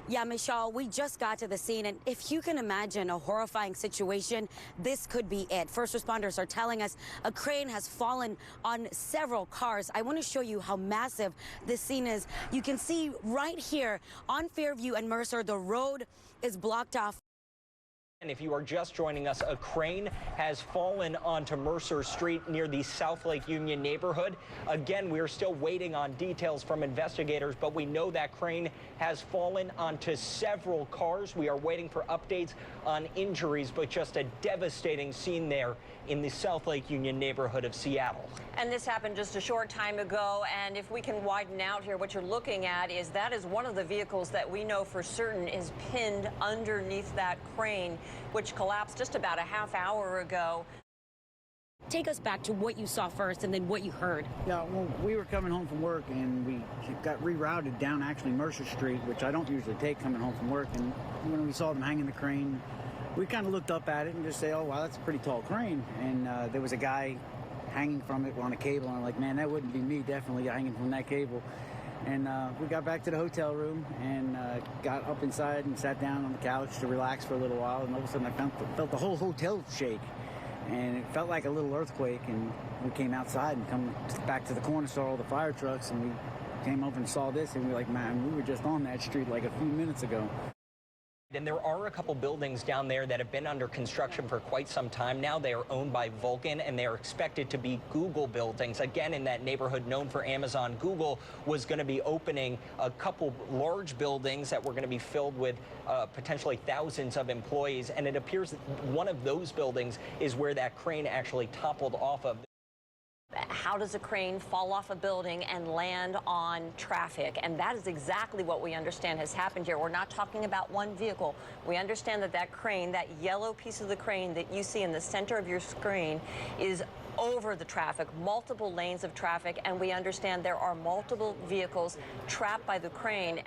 Yeah, Michelle, we just got to the scene, and if you can imagine a horrifying situation, this could be it. First responders are telling us a crane has fallen on several cars. I want to show you how massive this scene is. You can see right here on Fairview and Mercer, the road is blocked off. And if you are just joining us, a crane has fallen onto Mercer Street near the South Lake Union neighborhood. Again, we are still waiting on details from investigators, but we know that crane has fallen onto several cars. We are waiting for updates on injuries, but just a devastating scene there in the South Lake Union neighborhood of Seattle. And this happened just a short time ago, and if we can widen out here, what you're looking at is that is one of the vehicles that we know for certain is pinned underneath that crane, which collapsed just about a half hour ago. Take us back to what you saw first and then what you heard. Yeah, well, we were coming home from work and we got rerouted down actually Mercer Street, which I don't usually take coming home from work. And when we saw them hanging the crane, we kind of looked up at it and just say, oh, wow, that's a pretty tall crane. And there was a guy hanging from it on a cable. And I'm like, man, that wouldn't be me, definitely hanging from that cable. And we got back to the hotel room and got up inside and sat down on the couch to relax for a little while. And all of a sudden I felt the whole hotel shake. And it felt like a little earthquake. And we came outside and come back to the corner, saw all the fire trucks. And we came over and saw this. And we were like, man, we were just on that street like a few minutes ago. And there are a couple buildings down there that have been under construction for quite some time now. They are owned by Vulcan, and they are expected to be Google buildings. Again, in that neighborhood known for Amazon, Google was going to be opening a couple large buildings that were going to be filled with potentially thousands of employees. And it appears that one of those buildings is where that crane actually toppled off of. How does a crane fall off a building and land on traffic? And that is exactly what we understand has happened here. We're not talking about one vehicle. We understand that that crane, that yellow piece of the crane that you see in the center of your screen, is over the traffic, multiple lanes of traffic, and we understand there are multiple vehicles trapped by the crane.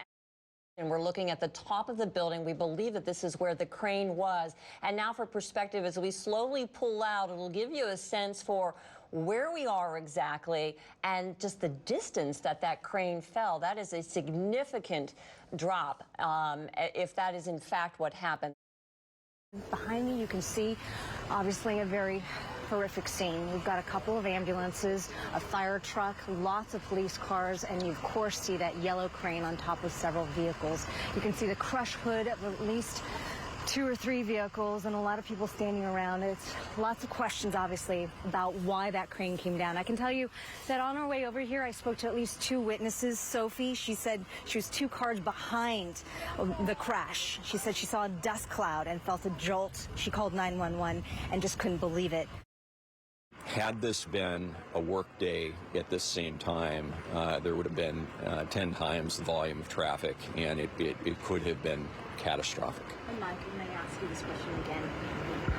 And we're looking at the top of the building. We believe that this is where the crane was. And now for perspective, as we slowly pull out, it'll give you a sense for where we are exactly and just the distance that that crane fell. That is a significant drop, if that is in fact what happened. Behind me, you can see, obviously, a very horrific scene. We've got a couple of ambulances, a fire truck, lots of police cars, and you, of course, see that yellow crane on top of several vehicles. You can see the crush hood of at least 2 or 3 vehicles and a lot of people standing around. It's lots of questions, obviously, about why that crane came down. I can tell you that on our way over here, I spoke to at least 2 witnesses. Sophie, she said she was 2 cars behind the crash. She said she saw a dust cloud and felt a jolt. She called 911 and just couldn't believe it. Had this been a work day at this same time, there would have been 10 times the volume of traffic, and it could have been catastrophic. And Mike, may I ask you this question again?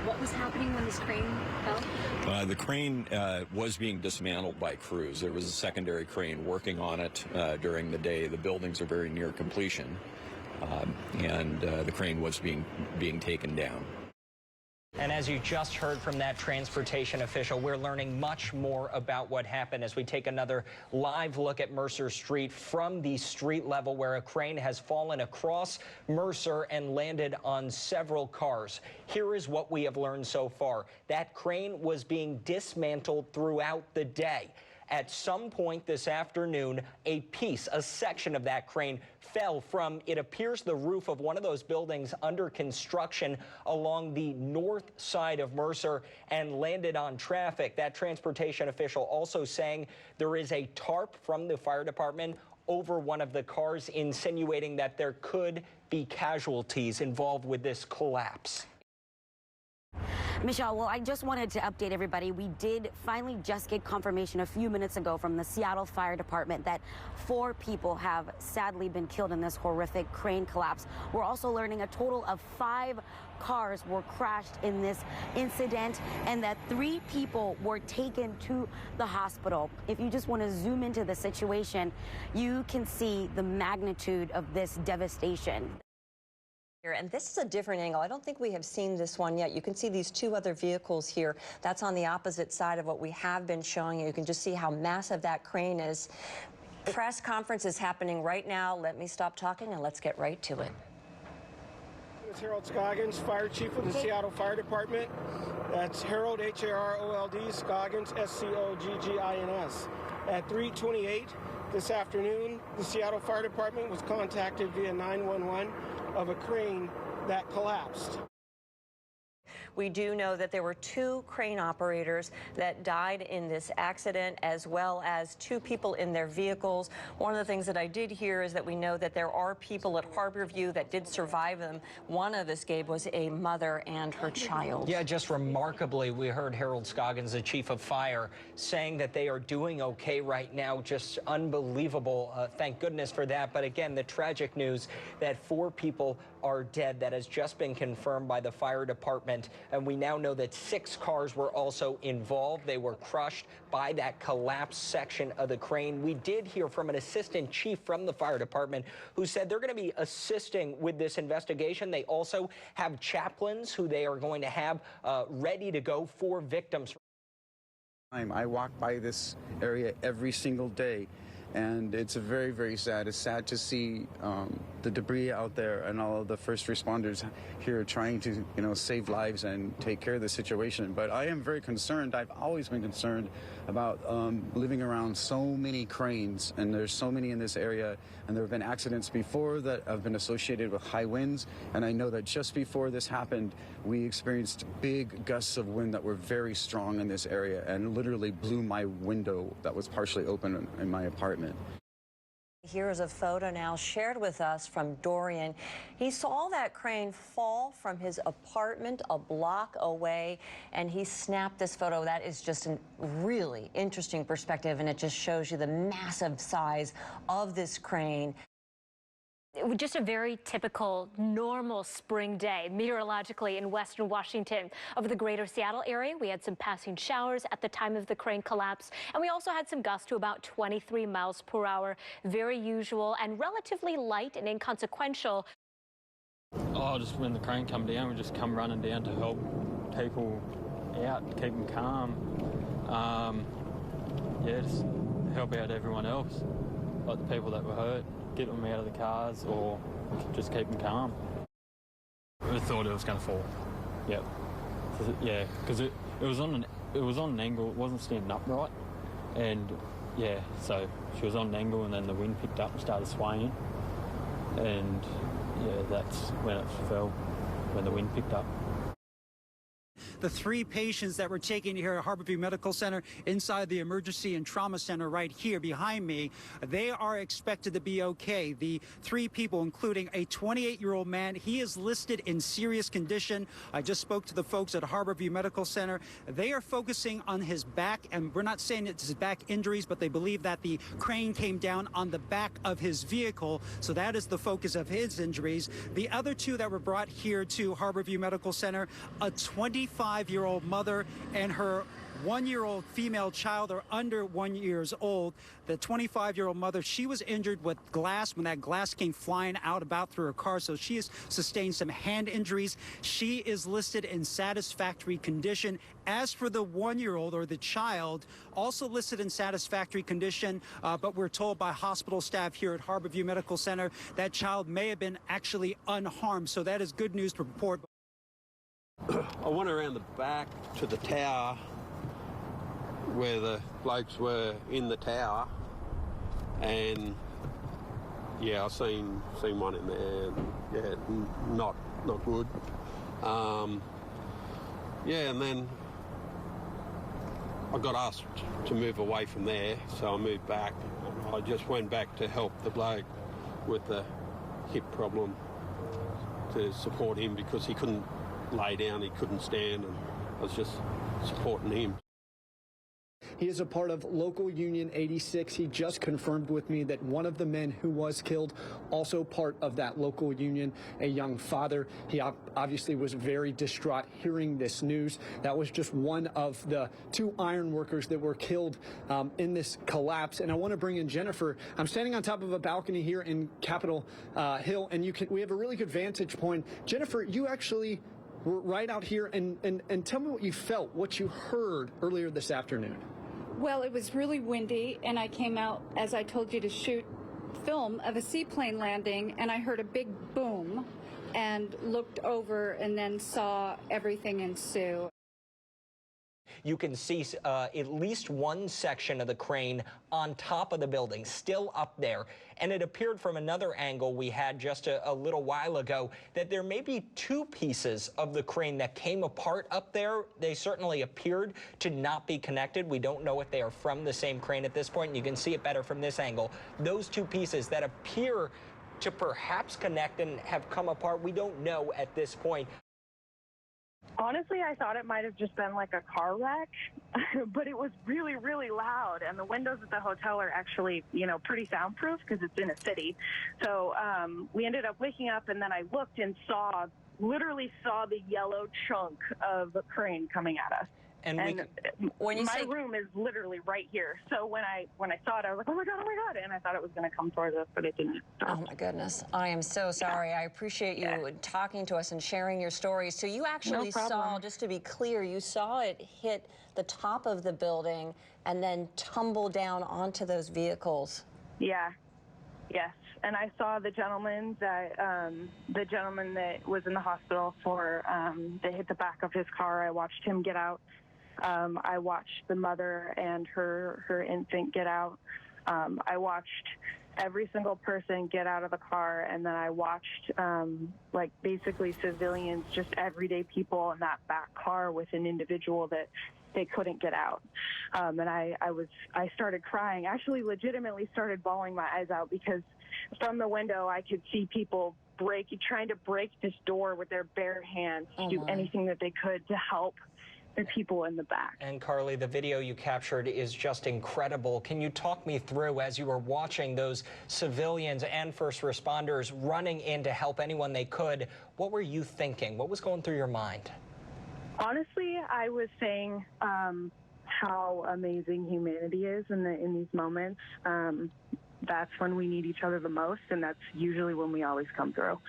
What was happening when this crane fell? The crane was being dismantled by crews. There was a secondary crane working on it during the day. The buildings are very near completion, and the crane was being taken down. And as you just heard from that transportation official, we're learning much more about what happened as we take another live look at Mercer Street from the street level where a crane has fallen across Mercer and landed on several cars. Here is what we have learned so far. That crane was being dismantled throughout the day. At some point this afternoon, a section of that crane fell from, it appears, the roof of one of those buildings under construction along the north side of Mercer and landed on traffic. That transportation official also saying there is a tarp from the fire department over one of the cars, insinuating that there could be casualties involved with this collapse. Michelle, well, I just wanted to update everybody. We did finally just get confirmation a few minutes ago from the Seattle Fire Department that 4 people have sadly been killed in this horrific crane collapse. We're also learning a total of 5 cars were crashed in this incident and that 3 people were taken to the hospital. If you just want to zoom into the situation, you can see the magnitude of this devastation. And this is a different angle. I don't think we have seen this one yet. You can see these 2 other vehicles here. That's on the opposite side of what we have been showing you. You can just see how massive that crane is. press conference is happening right now. Let me stop talking and let's get right to it. It's Harold Scoggins, Fire Chief of the Seattle Fire Department. That's Harold, H-A-R-O-L-D, Scoggins, S-C-O-G-G-I-N-S. At 3:28 this afternoon, the Seattle Fire Department was contacted via 911 of a crane that collapsed. We do know that there were 2 crane operators that died in this accident, as well as 2 people in their vehicles. One of the things that I did hear is that we know that there are people at Harborview that did survive them. One of us, Gabe, was a mother and her child. Yeah, just remarkably, we heard Harold Scoggins, the chief of fire, saying that they are doing okay right now. Just unbelievable. Thank goodness for that. But again, the tragic news that 4 people are dead. That has just been confirmed by the fire department. And we now know that 6 cars were also involved. They were crushed by that collapsed section of the crane. We did hear from an assistant chief from the fire department who said they're going to be assisting with this investigation. They also have chaplains who they are going to have ready to go for victims. I walk by this area every single day, and it's very, very sad. It's sad to see the debris out there and all of the first responders here trying to, save lives and take care of the situation. But I am very concerned. I've always been concerned about living around so many cranes, and there's so many in this area, and there have been accidents before that have been associated with high winds, and I know that just before this happened, we experienced big gusts of wind that were very strong in this area and literally blew my window that was partially open in my apartment. Here is a photo now shared with us from Dorian. He saw that crane fall from his apartment a block away, and he snapped this photo. That is just a really interesting perspective, and it just shows you the massive size of this crane. It was just a very typical, normal spring day meteorologically in western Washington. Over the greater Seattle area, we had some passing showers at the time of the crane collapse, and we also had some gusts to about 23 miles per hour. Very usual and relatively light and inconsequential. Oh, just when the crane come down, we just come running down to help people out, keep them calm. Yeah, just help out everyone else, like the people that were hurt. Get them out of the cars or just keep them calm. I thought it was going to fall. Yep. Yeah, because it was on an angle. It wasn't standing upright, and yeah, so she was on an angle, and then the wind picked up and started swaying, and yeah, that's when it fell, when the wind picked up. The 3 patients that were taken here at Harborview Medical Center inside the emergency and trauma center right here behind me, they are expected to be okay. The 3 people, including a 28-year-old man, he is listed in serious condition. I just spoke to the folks at Harborview Medical Center. They are focusing on his back, and we're not saying it's his back injuries, but they believe that the crane came down on the back of his vehicle, so that is the focus of his injuries. The other 2 that were brought here to Harborview Medical Center, a 25-year-old mother and her 1-year-old female child are under 1 year old. The 25-year-old mother, she was injured with glass when that glass came flying out about through her car, so she has sustained some hand injuries. She is listed in satisfactory condition. As for the 1-year-old or the child, also listed in satisfactory condition, but we're told by hospital staff here at Harborview Medical Center that child may have been actually unharmed, so that is good news to report. I went around the back to the tower where the blokes were in the tower, and yeah, I seen one in there, and yeah, not good. Yeah, and then I got asked to move away from there, so I moved back. I just went back to help the bloke with the hip problem, to support him because he couldn't lay down, he couldn't stand, and I was just supporting him. He is a part of Local Union 86. He just confirmed with me that one of the men who was killed, also part of that local union, a young father. He obviously was very distraught hearing this news. That was just one of the 2 iron workers that were killed in this collapse. And I want to bring in Jennifer. I'm standing on top of a balcony here in Capitol Hill, and we have a really good vantage point. Jennifer, you actually were right out here, and tell me what you felt, what you heard earlier this afternoon. Well, it was really windy, and I came out, as I told you, to shoot film of a seaplane landing, and I heard a big boom and looked over and then saw everything ensue. You can see at least one section of the crane on top of the building, still up there. And it appeared from another angle we had just a little while ago that there may be two pieces of the crane that came apart up there. They certainly appeared to not be connected. We don't know if they are from the same crane at this point. And you can see it better from this angle. Those two pieces that appear to perhaps connect and have come apart, we don't know at this point. Honestly, I thought it might have just been like a car wreck, but it was really, really loud. And the windows at the hotel are actually, pretty soundproof because it's in a city. So we ended up waking up, and then I looked and literally saw the yellow chunk of the crane coming at us. And my room is literally right here. So when I saw it, I was like, oh my God. And I thought it was going to come towards us, but it didn't. Oh my goodness. I am so sorry. I appreciate you talking to us and sharing your story. So you actually saw, just to be clear, you saw it hit the top of the building and then tumble down onto those vehicles. Yeah. Yes. And I saw the gentleman that was in the hospital that hit the back of his car. I watched him get out. I watched the mother and her infant get out. I watched every single person get out of the car, and then I watched basically civilians, just everyday people in that back car with an individual that they couldn't get out. And I started crying. Actually, legitimately started bawling my eyes out because from the window I could see people trying to break this door with their bare hands, do anything that they could to help the people in the back. And Carly, the video you captured is just incredible. Can you talk me through, as you were watching those civilians and first responders running in to help anyone they could, what were you thinking? What was going through your mind? Honestly, I was saying how amazing humanity is in these moments. That's when we need each other the most, and that's usually when we always come through.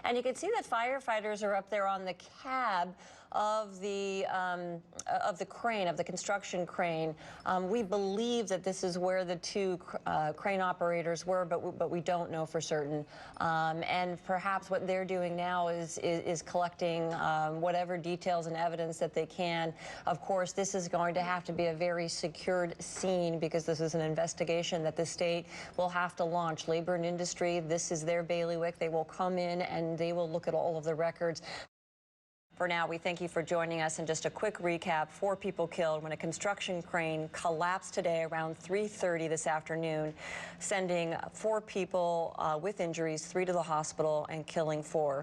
And you can see that firefighters are up there on the cab of the crane, of the construction crane. We believe that this is where the two crane operators were, but we don't know for certain. And perhaps what they're doing now is collecting whatever details and evidence that they can. Of course, this is going to have to be a very secured scene because this is an investigation that the state will have to launch. Labor and Industry, this is their bailiwick. They will come in and they will look at all of the records. For now, we thank you for joining us. And just a quick recap, 4 people killed when a construction crane collapsed today around 3:30 this afternoon, sending 4 people with injuries, 3 to the hospital and killing 4.